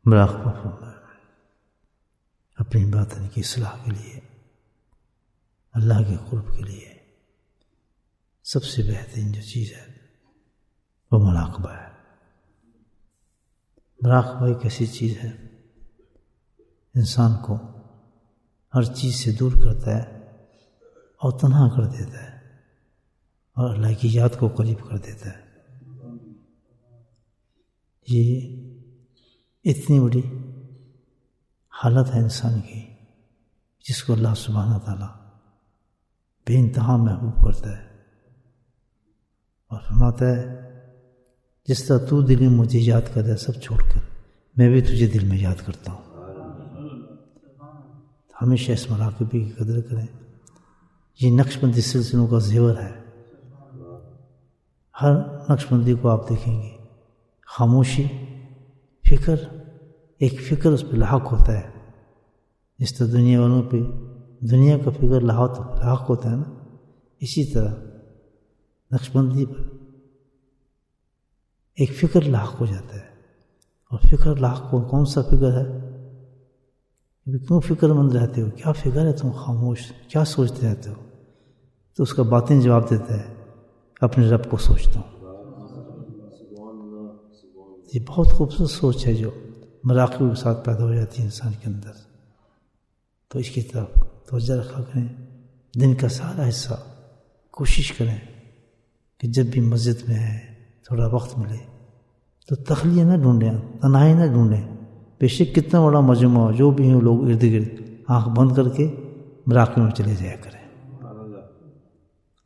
مراقبہ فرمائے اپنی باطن کی اصلاح کے لیے، اللہ کے قرب کے لیے سب سے بہترین جو چیز ہے وہ مراقبہ ہے۔ مراقبہ ایک ایسی چیز ہے انسان کو ہر چیز سے دور کرتا ہے اور تنہا کر دیتا ہے اور اللہ کی یاد کو قریب کر دیتا ہے۔ یہ اتنی بڑی حالت ہے انسان کی جس کو اللہ سبحانہ تعالیٰ بے انتہا محبوب کرتا ہے اور فرماتا ہے جس طرح تو دل میں مجھے یاد کرتا ہے سب چھوڑ کر، میں بھی تجھے دل میں یاد کرتا ہوں۔ ہمیشہ اس مراقبے کی قدر کریں۔ یہ نقش بندی سلسلوں کا زیور ہے۔ ہر نقش بندی کو آپ دیکھیں گے خاموشی، فکر، ایک فکر اس پہ لاحق ہوتا ہے۔ جس طرح دنیا والوں پہ دنیا کا فکر لاحق ہوتا ہے نا، اسی طرح نقش بندی پر ایک فکر لاحق ہو جاتا ہے۔ اور فکر لاحق کون سا فکر ہے؟ کیوں فکر مند رہتے ہو؟ کیا فکر ہے؟ تم خاموش کیا سوچتے رہتے ہو؟ تو اس کا باطن جواب دیتا ہے اپنے رب کو سوچتا ہوں۔ یہ بہت خوبصورت سوچ ہے جو مراقبے کے ساتھ پیدا ہو جاتی ہے انسان کے اندر۔ تو اس کی طرف توجہ رکھا کریں۔ دن کا سارا حصہ کوشش کریں کہ جب بھی مسجد میں ہے تھوڑا وقت ملے تو تخلیہ نہ ڈھونڈیں، تنہائی نہ ڈھونڈیں۔ بے شک کتنا بڑا مجموعہ ہو، جو بھی ہوں لوگ ارد گرد، آنکھ بند کر کے مراقبے میں چلے جایا کریں۔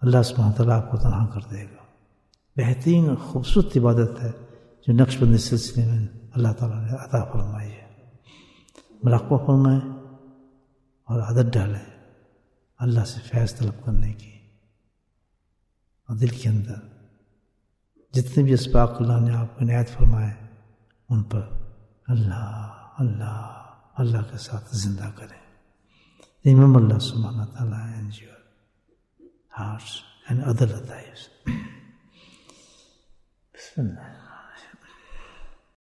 اللہ سبحانہ تعالیٰ آپ کو تنہا کر دے گا۔ بہترین اور خوبصورت عبادت ہے جو نقش بندی سلسلے میں اللہ تعالیٰ نے عطا فرمائی ہے۔ مراقبہ فرمائیں اور عادت ڈالیں اللہ سے فیض طلب کرنے کی، اور دل کے اندر جتنے بھی اسباق اللہ نے آپ کو عنایت فرمائے ان پر اللہ اللہ اللہ کے ساتھ زندہ کریں۔ Remember Allah subhanahu wa ta'ala in your hearts and other lives. Bismillah.